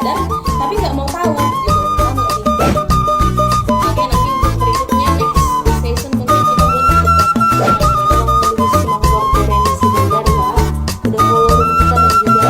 sadar tapi nggak mau tahu gitu. Paham nggak sih? Oke, nanti untuk berikutnya next season mungkin kita buat lebih semangat Renisi Bandar ya. Udah follow kita dan juga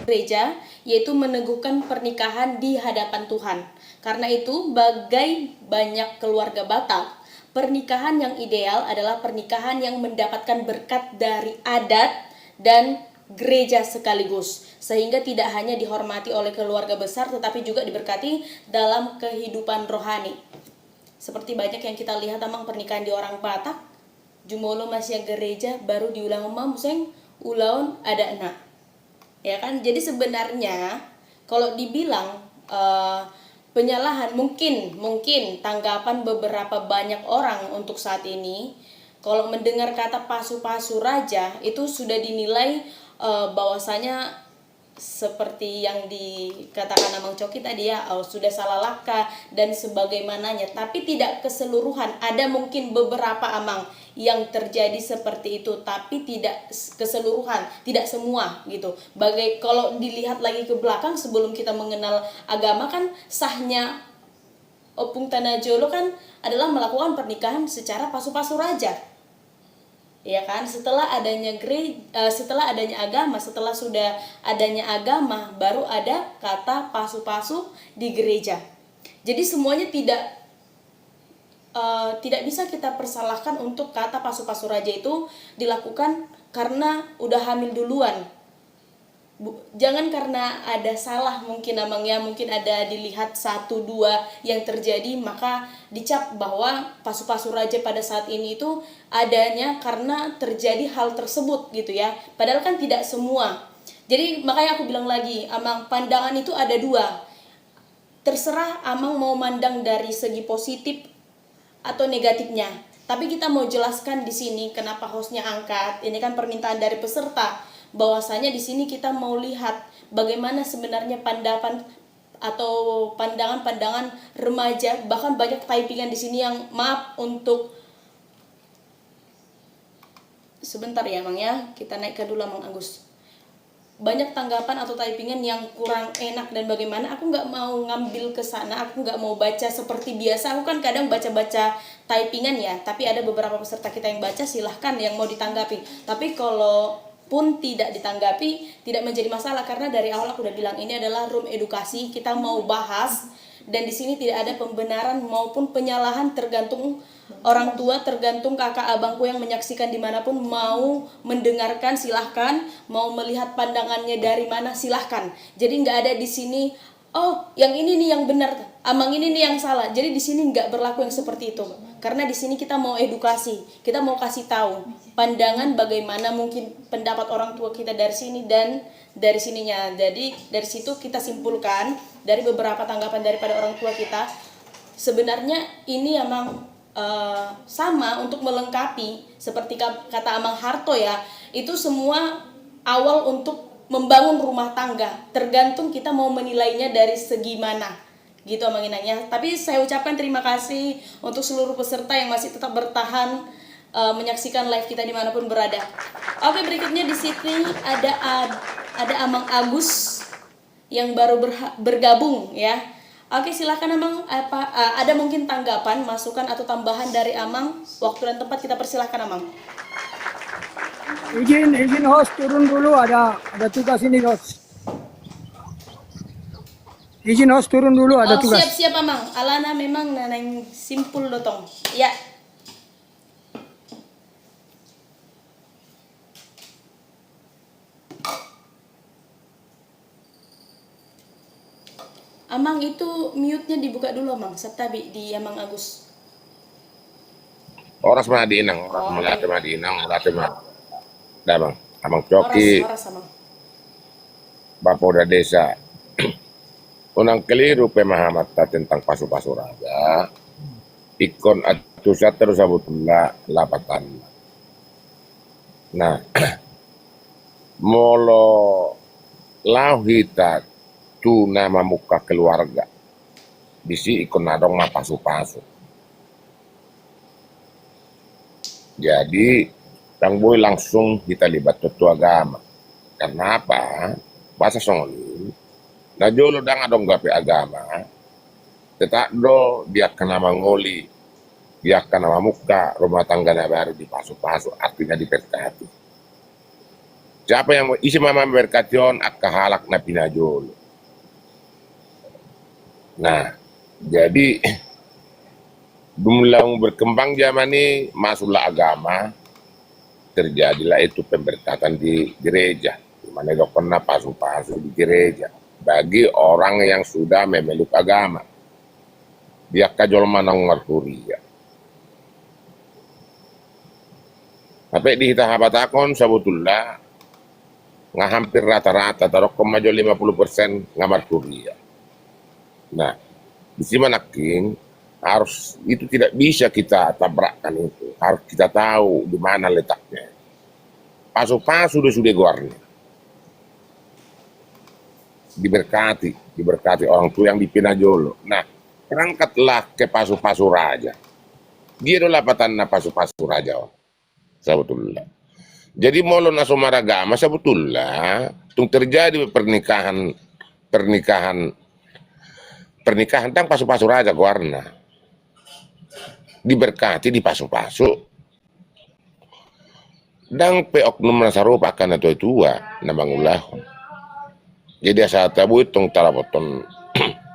gereja, yaitu meneguhkan pernikahan di hadapan Tuhan. Karena itu, bagai banyak keluarga Batak, pernikahan yang ideal adalah pernikahan yang mendapatkan berkat dari adat dan gereja sekaligus, sehingga tidak hanya dihormati oleh keluarga besar tetapi juga diberkati dalam kehidupan rohani. Seperti banyak yang kita lihat amang pernikahan di orang Batak, jumolo masih gereja baru diulang museng ulaun ada enak. Ya kan, jadi sebenarnya kalau dibilang penyalahan mungkin tanggapan beberapa banyak orang untuk saat ini, kalau mendengar kata pasu-pasu raja itu sudah dinilai bahwasanya seperti yang dikatakan Amang Coki tadi ya, sudah salah langkah dan sebagaimananya, tapi tidak keseluruhan. Ada mungkin beberapa Amang yang terjadi seperti itu, tapi tidak keseluruhan, tidak semua gitu. Kalau dilihat lagi ke belakang sebelum kita mengenal agama kan sahnya Opung Tanah Jolo kan adalah melakukan pernikahan secara pasu-pasu raja. Ya kan, setelah adanya agama, setelah sudah adanya agama baru ada kata pasu-pasu di gereja. Jadi semuanya tidak bisa kita persalahkan untuk kata pasu-pasu raja itu dilakukan karena udah hamil duluan. Jangan karena ada salah mungkin namanya, mungkin ada dilihat 1-2 yang terjadi maka dicap bahwa pasu-pasu raja pada saat ini itu adanya karena terjadi hal tersebut gitu ya. Padahal kan tidak semua. Jadi makanya aku bilang lagi, Amang, pandangan itu ada 2. Terserah Amang mau mandang dari segi positif atau negatifnya. Tapi kita mau jelaskan di sini kenapa hostnya angkat. Ini kan permintaan dari peserta. Bahwasanya di sini kita mau lihat bagaimana sebenarnya pandangan atau pandangan-pandangan remaja, bahkan banyak typingan di sini yang maaf untuk sebentar ya Mang ya, kita naik ke dulu Mang Agus. Banyak tanggapan atau typingan yang kurang enak dan bagaimana, aku nggak mau ngambil ke sana, aku nggak mau baca seperti biasa. Aku kan kadang baca-baca typingan ya, tapi ada beberapa peserta kita yang baca, silahkan yang mau ditanggapi. Tapi kalau pun tidak ditanggapi, tidak menjadi masalah karena dari awal aku udah bilang ini adalah room edukasi, kita mau bahas dan di sini tidak ada pembenaran maupun penyalahan, tergantung orang tua, tergantung kakak abangku yang menyaksikan dimanapun, mau mendengarkan silahkan, mau melihat pandangannya dari mana silahkan. Jadi nggak ada di sini oh yang ini nih yang benar, Amang ini nih yang salah. Jadi di sini nggak berlaku yang seperti itu. Karena di sini kita mau edukasi, kita mau kasih tahu pandangan bagaimana mungkin pendapat orang tua kita dari sini dan dari sininya. Jadi dari situ kita simpulkan dari beberapa tanggapan daripada orang tua kita, sebenarnya ini emang sama untuk melengkapi seperti kata Amang Harto ya, itu semua awal untuk membangun rumah tangga, tergantung kita mau menilainya dari segi mana gitu Amang Inangnya. Tapi saya ucapkan terima kasih untuk seluruh peserta yang masih tetap bertahan menyaksikan live kita dimanapun berada. Oke, berikutnya di sini ada Amang Agus yang baru bergabung ya. Oke, silakan Amang, ada mungkin tanggapan, masukan atau tambahan dari Amang? Waktu dan tempat kita persilahkan Amang. Izin host turun dulu, ada tugas ini host. Izin host turun dulu, ada tugas. Siap Amang. Alana memang nanang simpul dotong. Ya. Amang itu mute-nya dibuka dulu Amang. Sabtabi di Amang Agus. Oras mah di inang, oras melati mah di inang, melati mah. Dah Bang, Amang Coki, Oras Amang. Bapak udah desa. Unang keliru pemahaman tentang pasu-pasu raja. Ikon atusa terus abutullah lapatan. Nah, molo lauhita tu nama muka keluarga. Bisi ikon nadong mah pasu-pasu. Jadi Dan boy langsung kita libat tutu agama. Karena apa? Bahasa songoli. Na jolo dang adong gape agama. Tetak do dia kena mangoli. Dia kena mamuka rumah tangga na baru dipasu-pasu. Artinya diberkati. Siapa yang isi mama berkati on akka halak na pinajolo. Nah, jadi Dumlang berkembang zaman ini masuklah agama, terjadilah itu pemberkatan di gereja, di mana pernah pasu-pasu di gereja bagi orang yang sudah memeluk agama. Dia kajol manang marhuria. Tapi di habatakon sebetulnya nggak hampir rata-rata taruh kemajo 50% nggak marhuria. Nah, di sini manaking harus itu tidak bisa kita tabrakkan itu, harus kita tahu di mana letaknya. Pasu-pasu sudah guarnya diberkati orang tua yang di Pinajolo. Nah, berangkatlah ke pasu-pasu raja. Dia adalah patanna pasu-pasu raja sebetulnya. Jadi molo naso maragama sebetulnya tung terjadi pernikahan tang pasu-pasu raja guarna. Diberkati di pasu-pasu dan pe oknum nasarupa akan atau tua na mangulahon. Jadi saat tabu itong talapoton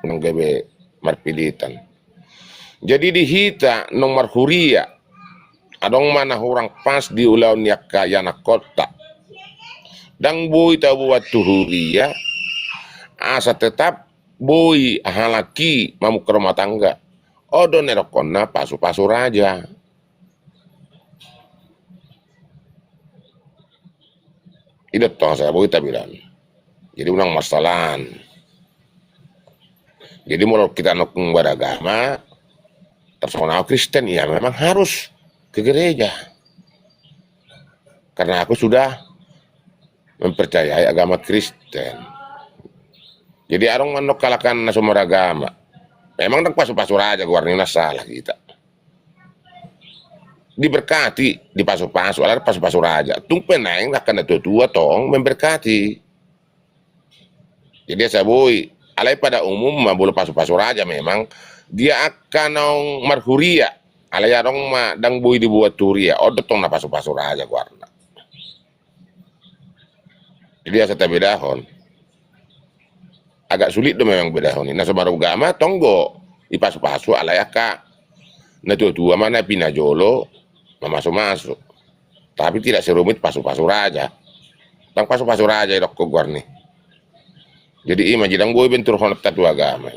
ng gabi marpilitan. Jadi dihita nung marhuria adong mana hurang pas di ulaw niya kaya na kota. Dang boy tabuat tuhuria asa tetap boy halaki mamuk rumah tangga. Odo nerokonna pasu-pasu raja. Itu toh saya kita bilang. Jadi unang masalah. Jadi mau kita nukung beragama, tersoal Kristen ya memang harus ke gereja. Karena aku sudah mempercayai agama Kristen. Jadi arong manok kalakan na sumaragama. Memang nang pasu-pasu raja guarnina salah kita. Diberkati di pasu-pasu, alar pasu-pasu raja. Tung peneng akan tua tong memberkati. Jadi saya boy, alai pada umum mah bulu pasu-pasu raja memang dia akan nong marhuria. Alai arong ma dang boy dibuat turia. Oh tong na pasu-pasu raja guarna. Jadi saya tak bedahon. Agak sulit dong memang bedahon. Nah sebaru agama tonggo ipasu-pasu alayaka na tua mana Pinajolo masuk-masuk. Tapi tidak serumit pasu-pasu raja. Tang pasu-pasu raja dok guarni. Jadi ima jidang boy bentur honat tatu agama.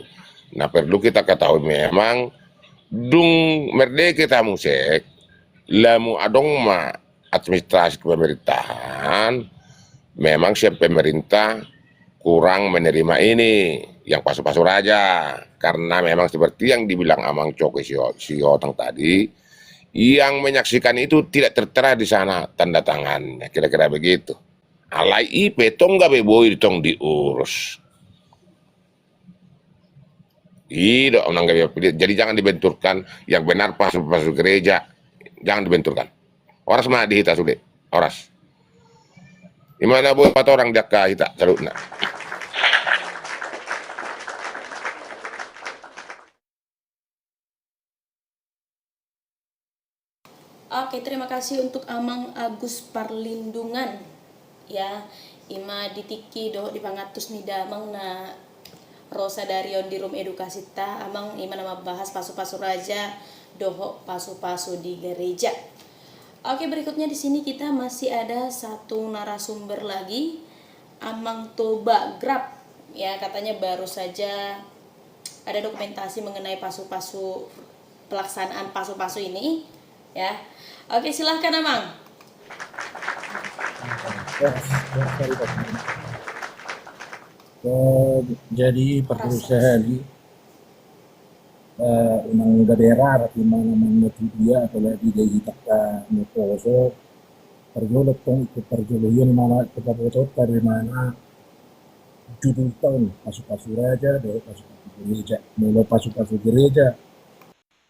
Nah perlu kita ketahui memang dung merdeka kita musek lamu adong ma administrasi pemerintahan memang siap pemerintah kurang menerima ini yang pasu-pasu raja karena memang seperti yang dibilang Amang Coki si Hotang tadi yang menyaksikan itu tidak tertera di sana tanda tangannya kira-kira begitu. Alai IP tong gabe boy tong diurus. Tidak onang gabe jadi jangan dibenturkan yang benar pasu-pasu gereja jangan dibenturkan. Oras mah dihita sudah oras. Gimana boy 4 orang jaka hita salutna. Oke, terima kasih untuk Amang Agus Parlindungan. Ya, ima ditiki do di pangatus ni damang na Rosa Darion di Room Edukasi ta amang ima nama bahas pasu-pasu raja doho pasu-pasu di gereja. Oke, berikutnya di sini kita masih ada satu narasumber lagi, Amang Toba Grab. Ya, katanya baru saja ada dokumentasi mengenai pasu-pasu pelaksanaan pasu-pasu ini. Ya, oke silahkan Amang. Jadi perusahaan unang daerah at mana man dia atau lagi dari kita motoso perjolot tong ikut perjoloyan mana kepapotot dari mana judul tahun pasu-pasu raja dari pasu-pasu gereja mulai pasu-pasu gereja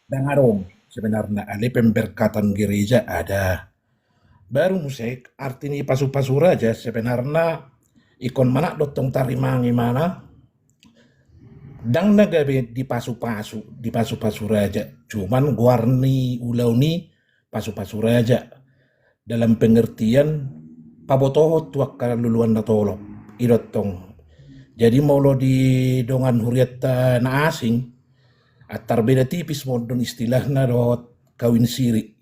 dan arong sebenarnya ada pemberkatan gereja ada baru musik artinya pasu-pasu raja sebenarnya ikon mana dotong tarimangi mana dang nagabe di pasu-pasu raja cuman guarni ulau ni pasu-pasu raja dalam pengertian pabotoho tuak kaluluan na tolo idotong jadi maulo di dongan huriat na asing atar beda tipis mo don istilahna dot kawin siri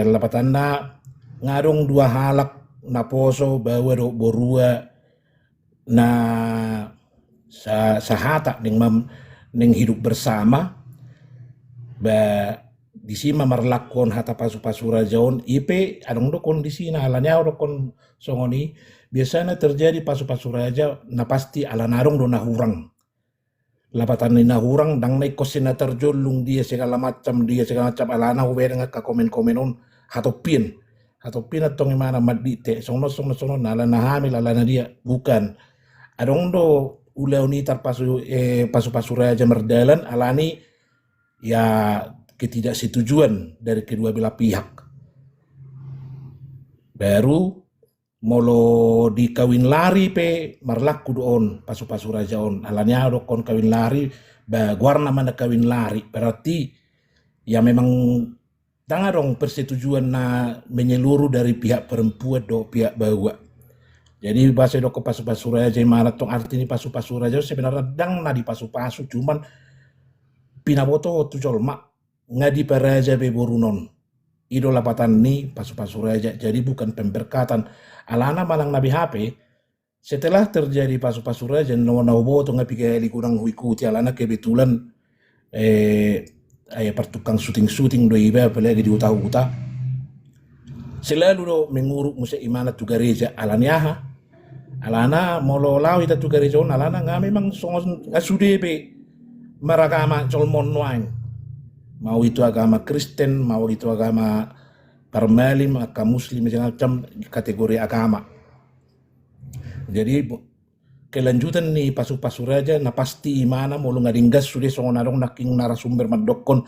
lapatanna ngarong dua halak na poso bawa do borua na sa hata ning hidup bersama ba di sima marlakon hata pasu-pasu rajaon ipe adong do kondisi na alanya do kon songoni biasanya terjadi pasu-pasu raja na pasti ala narong do nahurang lapatan ni nahurang dang na ikosin na terjolung dia segala macam alana ubeda nga ka komen-komenon hatopin atong imana madite sono nala na hamil alana dia bukan adong do ulaw ni pasu-pasu raja merdalan alani ya ketidaksetujuan dari kedua belah pihak baru molo dikawin lari pe marlaku doon pasu-pasu raja on alanya do kon kawin lari ba guarna mana kawin lari berarti ya memang tanga dong persetujuan na menyeluruh dari pihak perempuan do pihak bawa jadi bahasa do ke pasu-pasu raja mana tong arti ni pasu-pasu raja sebenarnya dang na di pasu-pasu cuman pinaboto tu jolma ngadi paraja be borunon idola patan ni pasu-pasu raja jadi bukan pemberkatan alana malang nabi HP setelah terjadi pasu-pasu raja no boto ngapi kaya kurang huikuti alana kebetulan pertukang syuting do iba apalagi di uta-uta selalu do menguruk musa imana tu gereja alana molo law ita tu gereja alana nga memang songon asudebe maragama colmon noang mau itu agama Kristen, mau itu agama Parmelim, agama Muslim, macam kategori agama. Jadi kelanjutan nih pasu-pasu raja, na pasti imana molo ngadinggas sudah songonarong naking narasumber madokon,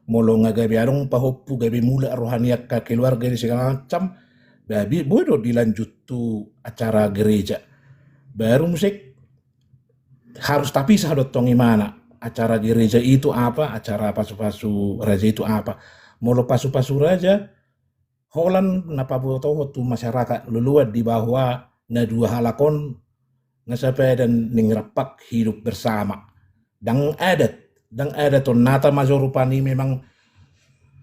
molo ngagabi arong pahoppu gabi mula rohaniak ka keluarga di segala macam, babi bodo dilanjut tu acara gereja. Baru musik harus tapi sadotong imana. Acara gereja itu apa, acara pasu-pasu raja itu apa. Molo pasu-pasu raja, Holland napabotoho tu masyarakat luluat di bahwa na dua halakon ngasape dan ningrapak hidup bersama. Dang adat on nata majorupani memang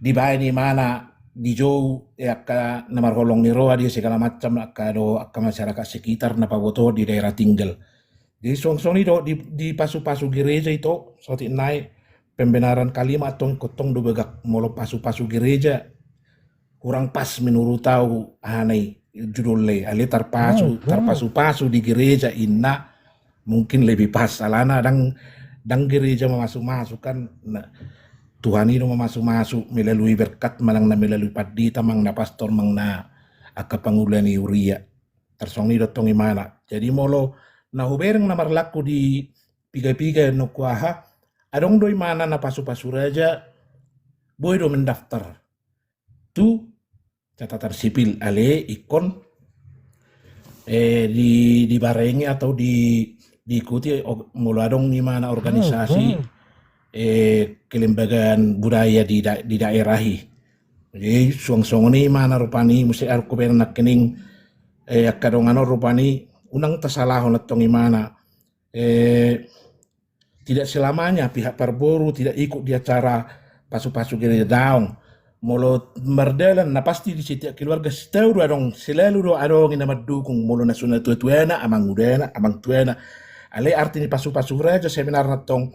di bahay ni mana di jauh ya ka namarholong ni roa dia segala macam akka masyarakat sekitar napabotoho di daerah tinggal. Jadi song itu di pasu-pasu gereja itu soti naik pembenaran kalimat tong kotong do begak molo pasu-pasu gereja kurang pas menurut tahu aneh judulnya ali tarpasu di gereja inna mungkin lebih pas alana dang gereja memasuk kan nah, Tuhan itu memasuk melalui berkat malang na melalui padita mang na pastor mang na akka pangulani uria tersongi dotong imana jadi molo na hubereng na marlaku di piga-piga no kuaha adong doi mana na pasu-pasu raja boy do mendaftar tu catatan sipil ale ikon di barengi atau diikuti muladong di mana organisasi kelembagaan budaya di daerahi jadi suang-suang ini mana rupani mesti aku nak kening kadongan rupani unang tasalahon at tong imana tidak selamanya pihak parboru tidak ikut di acara pasu-pasu gereja daong molo merdalan na pasti di setiap keluarga setahu dong selalu do adong ina madukung molo na sunat tuana amang udana amang tuana ale arti ni pasu-pasu raja seminar na tong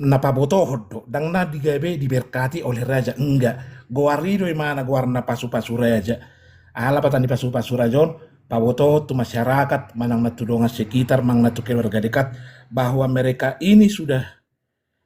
napabotoh do dang na digabe diberkati oleh raja enggak goarido imana goarna pasu-pasu raja ala patan di pasu-pasu rajon paboto tu masyarakat manang natudongan sekitar mang natu keluarga dekat bahwa mereka ini sudah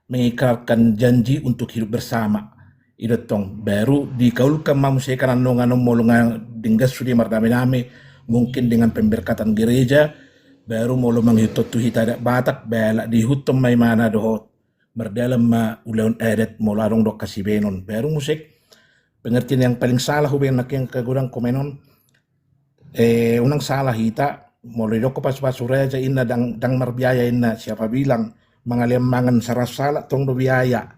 mengikrarkan janji untuk hidup bersama idotong baru dikaulkan manusia karena nongan molongan dinggas sudah mardame mungkin dengan pemberkatan gereja baru molo menghitot tu hitadak batak bala dihutum may mana dohot berdalam ma ulaun adat molarong dok kasih benon baru musik pengertian yang paling salah hubungan nak yang kagurang komenon unang salah hita mulai doko pas reja inna dang marbiaya inna siapa bilang mangan saras salah tong do biaya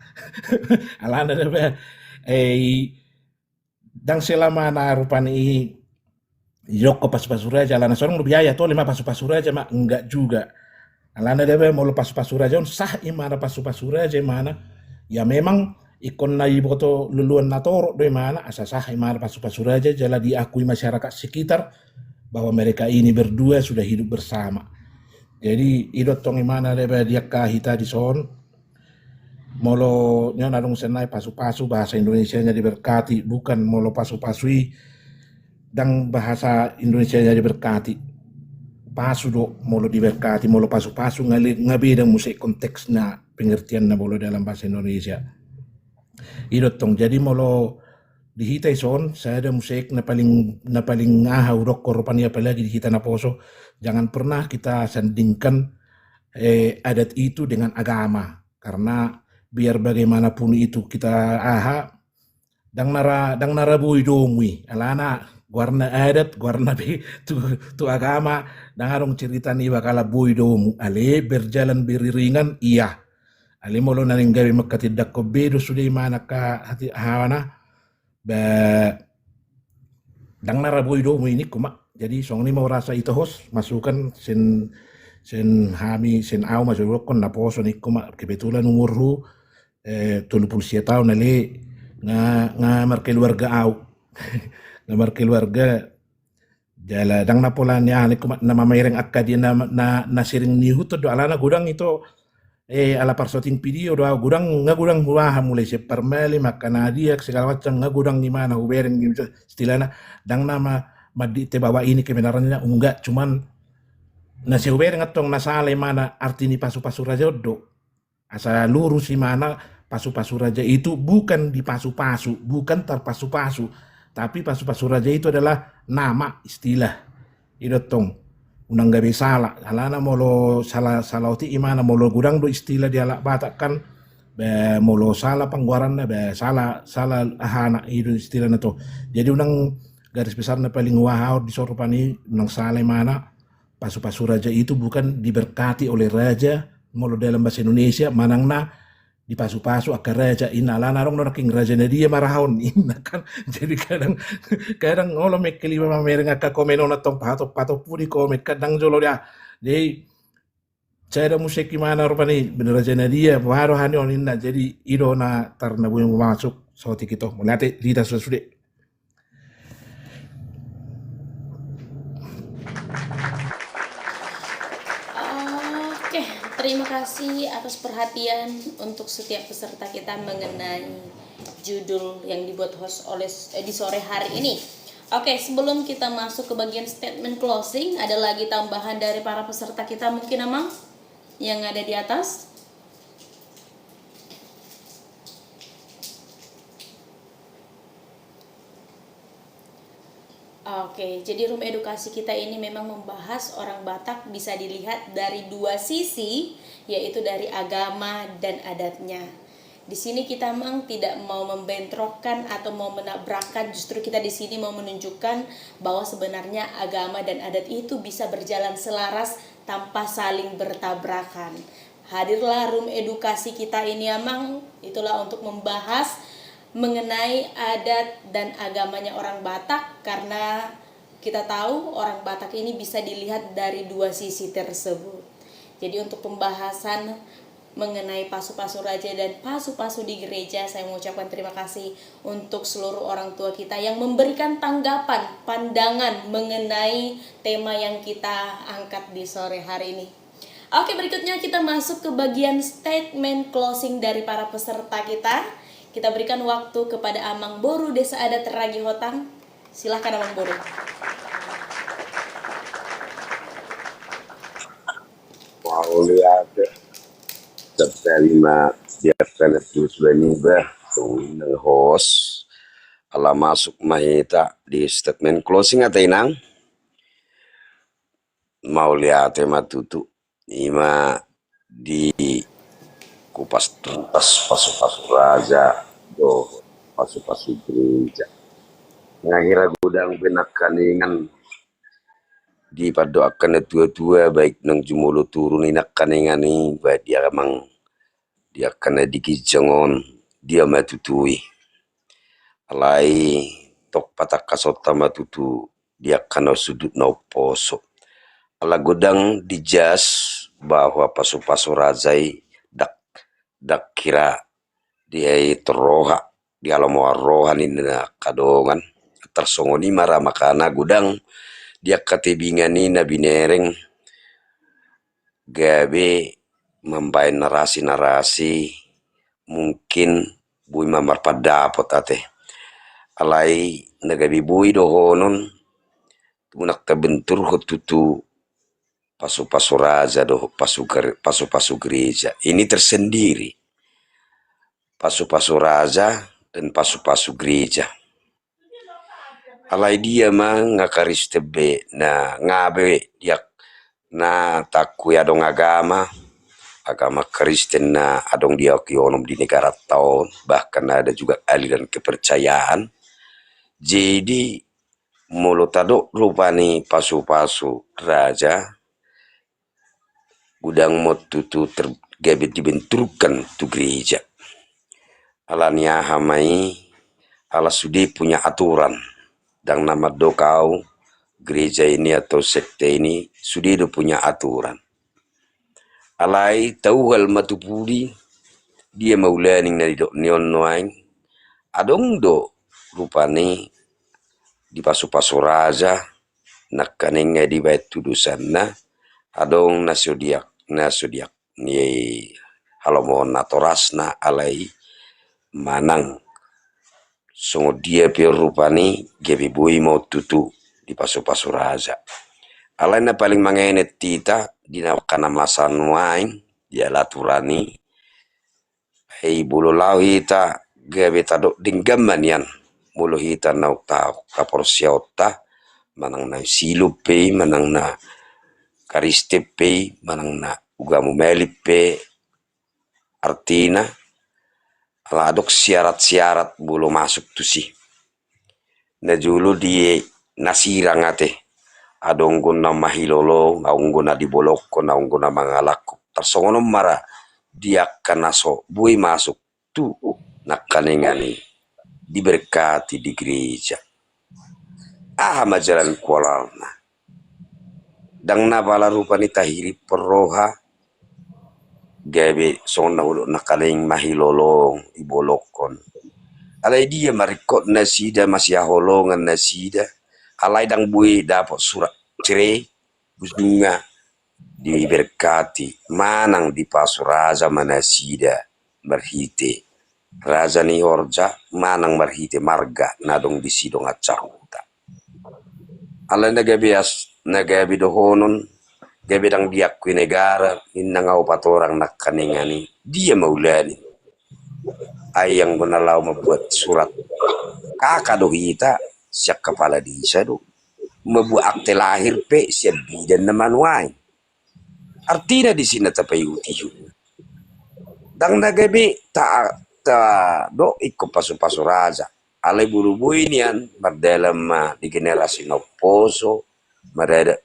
alana debe dang selama na rupan i Yoko pas reja alana sorong do biaya to lima pas reja mak enggak juga alana debe mau pas reja sah imana pas reja mana ya memang ikon na iboto luluan natoro do mana asasah imana pas reja jala diakui masyarakat sekitar bahwa mereka ini berdua sudah hidup bersama. Jadi idot tong imana deba dia kahita di son molo nyon adong senai pasu-pasu bahasa Indonesia nya diberkati bukan molo pasu-pasui dang bahasa Indonesia nya diberkati pasu do molo diberkati molo pasu-pasu ngabe dang musik konteksnya pengertian na molo dalam bahasa Indonesia idot tong jadi molo di hita ison saya ada musik na paling ngahaw rock korupanya apalagi di hita na poso jangan pernah kita sandingkan adat itu dengan agama karena biar bagaimanapun itu kita dang nara bui dongwi alana guarna adat guarna tu agama dang arong cerita ni bakala bui domu ale berjalan beriringan iya ale molo naning gawe makatidak ko bedo sudah mana ka hati hawana dang naraboy do mo ini kuma jadi song ni mau rasa itu host masukkan sen hami sen au masuk kon na poso ni kuma kebetulan umurhu 30 tahun nali nga markeluarga au nga markeluarga jala dang napolan ya ni kuma na mamayring akka dia na siring ni huto do alana gudang itu ala parsoting video doa gudang buah mulai sepermeli makana dia segala macam ngagudang gimana ubering gitu istilahnya dang nama madi te bawa ini kebenarannya enggak cuman nasi ubering atong nasale mana arti ni pasu-pasu raja do asa lurus mana pasu-pasu raja itu bukan di pasu-pasu bukan terpasu-pasu tapi pasu-pasu raja itu adalah nama istilah idotong unang gabi salah halana molo salah uti imana molo gudang do istilah dia lak batak kan be molo salah pangguaran be salah ahana itu istilah na to jadi unang garis besar na paling wahau di sorupani unang salah mana pasu-pasu raja itu bukan diberkati oleh raja molo dalam bahasa Indonesia manang na di pasu-pasu akar raja inalana rong naking raja na dia marahon ina kan jadi kadang ngolo mek kelima mamereng akka komeno na tong pato pudi ko mek kadang jolo dia jadi saya musik gimana rupani bener raja na dia baru hani on inna jadi ido na tarna buyung masuk sauti kita mulate lita sudah Oke, terima kasih atas perhatian untuk setiap peserta kita mengenai judul yang dibuat host oleh di sore hari ini. Oke, sebelum kita masuk ke bagian statement closing, ada lagi tambahan dari para peserta kita mungkin Amang yang ada di atas? Oke, jadi room edukasi kita ini memang membahas orang Batak bisa dilihat dari dua sisi, yaitu dari agama dan adatnya. Di sini kita memang tidak mau membentrokkan atau mau menabrakkan, justru kita di sini mau menunjukkan bahwa sebenarnya agama dan adat itu bisa berjalan selaras tanpa saling bertabrakan. Hadirlah room edukasi kita ini memang itulah untuk membahas mengenai adat dan agamanya orang Batak, karena kita tahu orang Batak ini bisa dilihat dari dua sisi tersebut. Jadi untuk pembahasan mengenai pasu-pasu raja dan pasu-pasu di gereja, saya mengucapkan terima kasih untuk seluruh orang tua kita yang memberikan tanggapan, pandangan mengenai tema yang kita angkat di sore hari ini. Oke, berikutnya kita masuk ke bagian statement closing dari para peserta kita. Kita berikan waktu kepada Amang Boru Desa Adat Ragi Hotang. Silahkan Amang Boru. Mau lihat terima siapkan itu sudah nibah tuh host ala masuk mahita di statement closing atau inang mau lihat tema tutu ima di kupas tuntas pasu-pasu raja do pasu-pasu gereja. Ngahira gudang benakaningan di padoakan tua-tua baik nang jumulo turun inak kaningan ni baik dia emang dia kena dikijangon dia matutui alai tok patak kasota matutu dia kena sudut na poso ala godang dijas bahwa pasu-pasu razai dak kira dia teroha di alam rohan ini na kadongan tersongoni mara makana gudang dia katebingan ni binereng gabe membain narasi-narasi mungkin bui mamar padapot ate alai nagabi bui dohonon tunak tabentur hotutu pasu-pasu raja doh pasu-pasu gereja ini tersendiri pasu-pasu raja dan pasu-pasu gereja alai dia mah ngakaris tebe na ngabe dia na takui adong agama Kristen na adong dia kionom di negara tahun bahkan ada juga aliran kepercayaan jadi mulut adok rupani pasu-pasu raja gudang motutu tergabit dibenturkan tu gereja alania hamai ala sudi punya aturan dan nama dokau gereja ini atau sekte ini sudah punya aturan alai tahu hal matupudi dia maulaning na dok neon noain adong do rupani di pasu-pasu raja nakaning di bait tudusan na adong nasodiak ni halomon natorasna alai manang songo dia pi rupani gebi bui mau tutu di pasu-pasu raja alai na paling mangenet tita di kana masan wain dia laturani hei bulu lau hita gabe tado dinggaman yan mulu hita nau tau kaporsiota manang na silupe manang na karistepe manang na ugamu melipe artina ala adok syarat-syarat bulu masuk tu si na julu di nasirang ate adong guna mahilolo naung guna dibolok naung guna mangalako tersongono mara dia kanaso bui masuk tu nakanengani diberkati di gereja majalan kualalna dang na bala rupani tahiri perroha gabe sona ulo nakaleng mahilolong ibolokon alai dia marikot nasida masih holongan nasida alai dang bui dapat surat cerai bunga diberkati manang di pasu raja manasida marhite raja ni orja manang marhite marga nadong di sidong acahuta alai nagabi dohonon gabe dang diakui negara innangau patorang nakanengani dia maulani ayang gunalau membuat surat kakak dohita siap kepala desa do membuat akte lahir pe siap bidan naman wain artinya di sini tapayuti dang nagabi ta do ikut pasu-pasu raja alai buru nian berdalam di generasi no poso mereda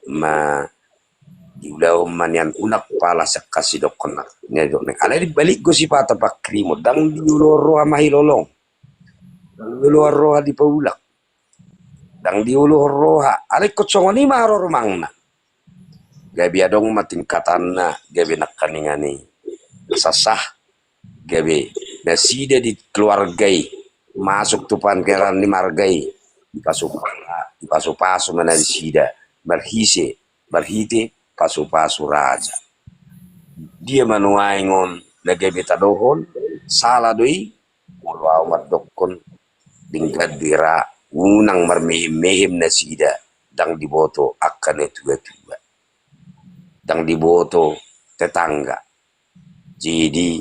diulau manian unak pala sakasi dokonak ne dok alai balik go si pata pak krimo dang diuloro mahilolong dang diuloro di paulak dang diulu roha alai kotsongoni maro rumangna gabi adong matingkatan na gabi nakaningani sasah gabi nasida di keluargai masuk tupan keran di margai di pasu-pasu mana di sida barhite pasu-pasu raja dia manuaingon na gabi tadohon salah doi mulwa madokon dingkad dira unang marmehim na sida dang diboto akan tua-tua dang diboto tetangga jadi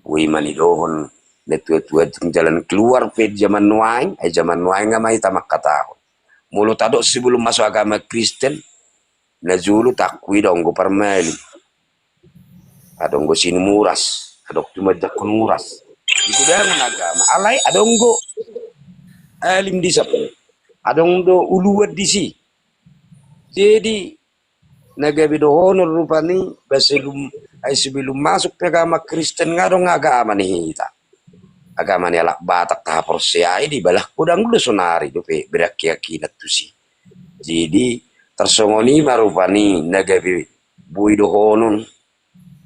wi manidohon na tua-tua jalan keluar pe zaman nuaing nga may tamak katahon mulut adok sebelum masuk agama Kristen na julu takwi dong go parmeli adong go sini muras adok cuma jakon muras ikudangan agama alai adonggo alim di sap adongdo uluwat di si jadi nagabi do honor rupani basilum ay sebelum masuk ke agama Kristen ngadong agama ni hita agama ni alak batak tahapor siai di balah kudang dulu sonari do pe berakiakinat tu si jadi tersongoni marupani nagabi bui do honor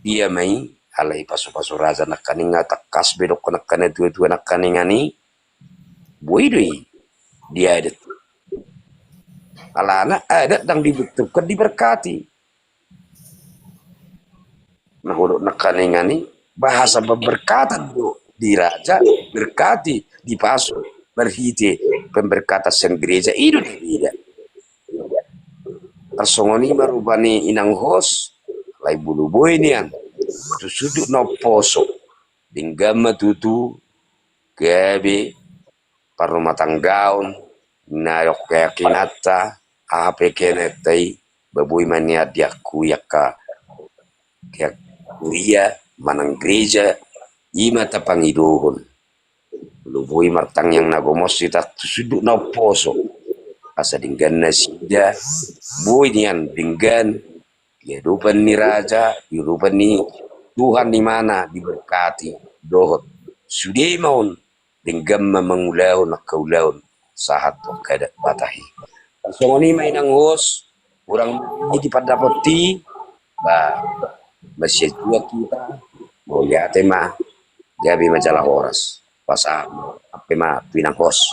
dia mai alai pasu-pasu raza nakaninga takas bedok nakane tua-tua nakaningani buidui dia ada alana ada dang dibutuhkan diberkati nah uduk nakaningani bahasa pemberkatan di raja berkati di pasu berhiti pemberkatan sen gereja itu tidak tersongoni marubani inang hos lai bulu boy nian sudut no poso dinggama tutu gabi parumah tanggaun nayok keyakinata apa kenetai babui mania dia kuyaka kayak kuria manang gereja ima tapangidohon lubui martang yang nagomos kita sudut no poso asa dinggan nasida boy nian dinggan kehidupan ni raja kehidupan ni Tuhan di mana diberkati dohot sudi maun dengan memangulaun nakaulaun sahat kada batahi songoni mainang hos kurang di pada poti ba masih dua kita mau lihat tema gabi majalah horas pasa apa ma pinang hos.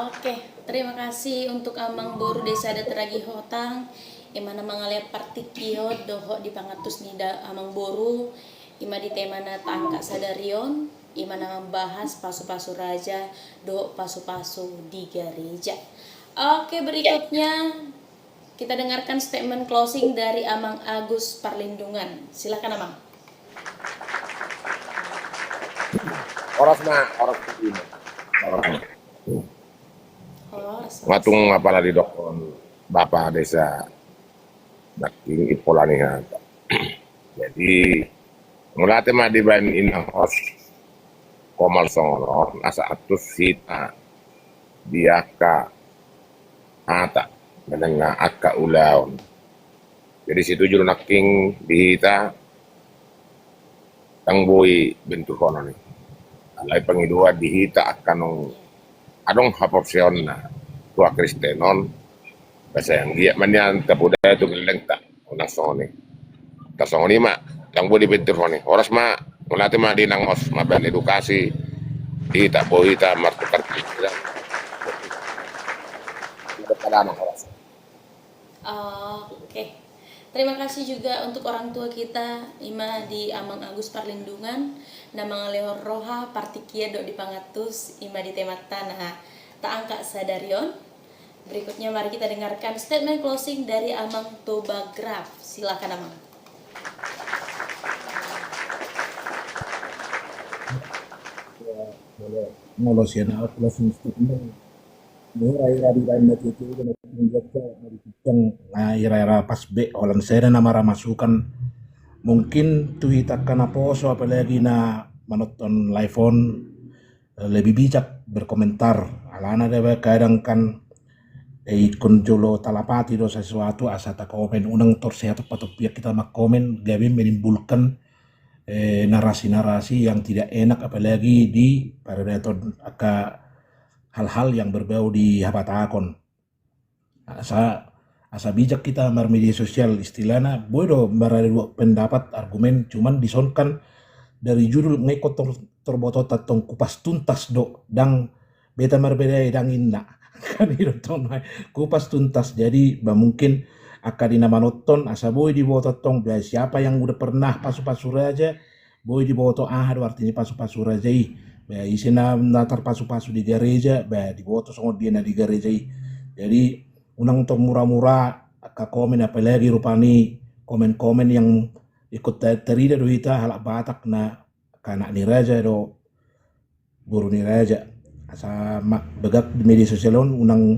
Oke, terima kasih untuk Amang Boru Desa Adat Ragi Hotang imana mangalia partikio doho di pangatus nida Amang Boru ima di temana tangka sadarion imana membahas pasu-pasu raja doho pasu-pasu di gereja. Oke, berikutnya kita dengarkan statement closing dari Amang Agus Parlindungan. Silakan Amang. Oras na, oras ini. Matung apala di dokon Bapak Desa Daking Ipolanihan. Jadi mulate mah dibain inang os komal songono asa atus hita diaka ata menengah aka ulaun. Jadi situ juru naking dihita tangbui bentuk kono nih. Alai pangidua dihita akanong adong haporsion na tua Kristenon bahasa yang dia manyan tapuda itu geleng tak unang songoni tasongoni mak tangbo di bentur honi oras mak mulate mak dinang os maban edukasi di tak bohita martukar kita oras. Oke. Terima kasih juga untuk orang tua kita ima di Amang Agus Parlindungan nama Lehor Roha Partikia dok di Pangatus ima di temat tanah tak angka sadarion. Berikutnya mari kita dengarkan statement closing dari Amang Toba Graf. Silakan Amang. Ngolos yan ako closing statement. Ira-ira di dalam itu kan menjaga yang ira-ira pas be orang saya nama masukan mungkin tuh hitakan apa so apalagi na menonton live on lebih bijak berkomentar alana deh kadang kan ikon jolo talapati do sesuatu asa tak komen unang torse atau pihak kita mak komen gabi menimbulkan narasi-narasi yang tidak enak apalagi di pada daton aka hal-hal yang berbau di hapatakon asa bijak kita media sosial istilahnya bodoh dua pendapat argumen cuman disonkan dari judul ngikut terbotot tatong kupas tuntas do dang beta berbeda dang inna kan itu kupas tuntas jadi mungkin akadina manoton asa boy di bawah tatong siapa yang udah pernah pasu-pasu raja boy di bawah artinya pasu-pasu raja isina natar pasu-pasu di gereja di bawah songo dia di gereja jadi unang to murah-murah ka komen apalagi rupani komen-komen yang ikut terida do ita halak batak na kanak ni raja do guru ni raja asa begak di media sosial unang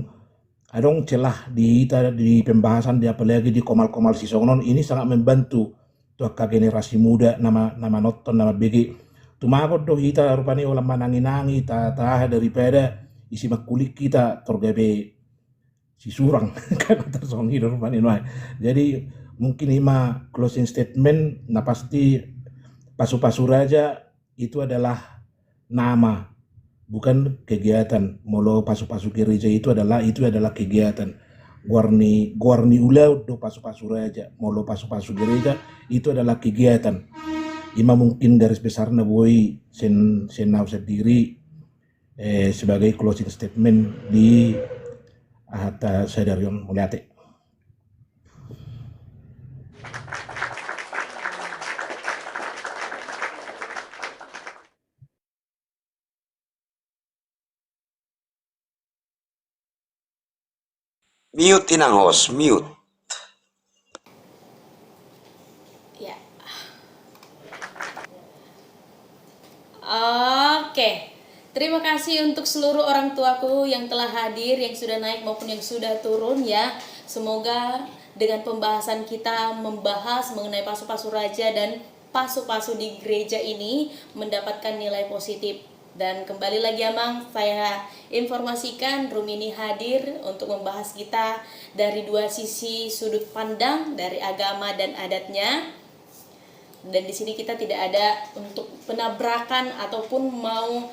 adong celah di ita di pembahasan di apalagi di komal-komal si songon ini sangat membantu tuakka generasi muda nama nonton nama begi tumabot do hita rupanya ulam manangi-nangi ta daripada isi makulik kita torgabe si surang kan tersongi rupanya. Jadi mungkin ima closing statement nah pasti Pasu-Pasu Raja itu adalah nama, bukan kegiatan. Molo Pasu-Pasu Gereja itu adalah kegiatan. Guarni ulau do Pasu-Pasu Raja, molo Pasu-Pasu Gereja itu adalah kegiatan. Ima mungkin garis besarnya boy senau sendiri sebagai closing statement di Ahata Sadarion Mulyate. Mute inang host, mute. Ya. Oke. Terima kasih untuk seluruh orang tuaku yang telah hadir, yang sudah naik maupun yang sudah turun ya. Semoga dengan pembahasan kita membahas mengenai Pasu-Pasu Raja dan Pasu-Pasu di gereja ini mendapatkan nilai positif. Dan kembali lagi Amang, saya informasikan room ini hadir untuk membahas kita dari dua sisi sudut pandang dari agama dan adatnya. Dan di sini kita tidak ada untuk penabrakan ataupun mau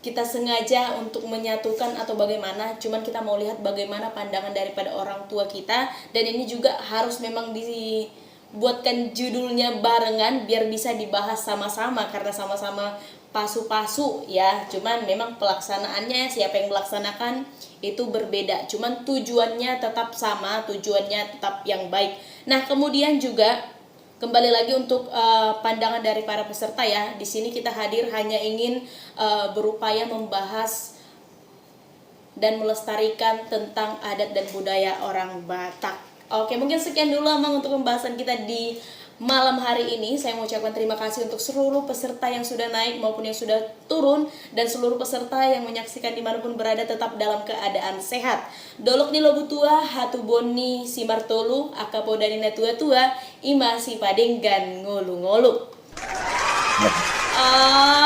kita sengaja untuk menyatukan atau bagaimana. Cuman kita mau lihat bagaimana pandangan daripada orang tua kita. Dan ini juga harus memang dibuatkan judulnya barengan biar bisa dibahas sama-sama karena sama-sama pasu-pasu ya. Cuman memang pelaksanaannya siapa yang melaksanakan itu berbeda. Cuman tujuannya tetap sama, tujuannya tetap yang baik. Nah, kemudian juga kembali lagi untuk pandangan dari para peserta ya. Di sini kita hadir hanya ingin berupaya membahas dan melestarikan tentang adat dan budaya orang Batak. Oke, mungkin sekian dulu Amang untuk pembahasan kita di malam hari ini. Saya mau ucapkan terima kasih untuk seluruh peserta yang sudah naik maupun yang sudah turun, dan seluruh peserta yang menyaksikan dimanapun berada tetap dalam keadaan sehat. Dolok ni lobutua, hatu boni si martolu, akapo dari tua-tua, ima si padenggan ngolu-ngolu.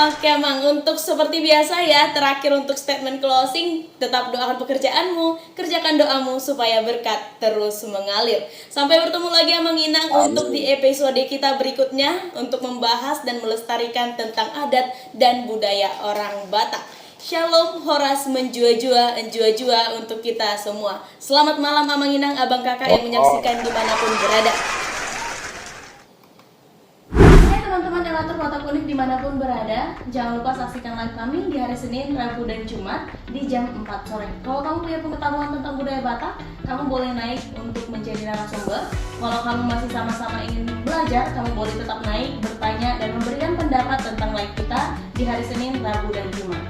Oke Mang, untuk seperti biasa ya, terakhir untuk statement closing, tetap doakan pekerjaanmu, kerjakan doamu supaya berkat terus mengalir. Sampai bertemu lagi Amang Inang untuk di episode kita berikutnya untuk membahas dan melestarikan tentang adat dan budaya orang Batak. Shalom, horas menjua-jua untuk kita semua. Selamat malam Amang Inang, abang kakak yang menyaksikan dimanapun berada. Teman-teman relator Batak Unik dimanapun berada, jangan lupa saksikan live kami di hari Senin, Rabu, dan Jumat di jam 4 sore. Kalau kamu punya pengetahuan tentang budaya Batak, kamu boleh naik untuk menjadi narasumber. Kalau kamu masih sama-sama ingin belajar, kamu boleh tetap naik, bertanya, dan memberikan pendapat tentang live kita di hari Senin, Rabu, dan Jumat.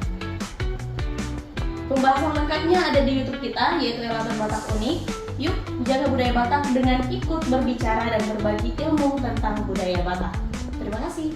Pembahasan lengkapnya ada di YouTube kita, yaitu Relator Batak Unik. Yuk, jaga budaya Batak dengan ikut berbicara dan berbagi ilmu tentang budaya Batak. Terima kasih.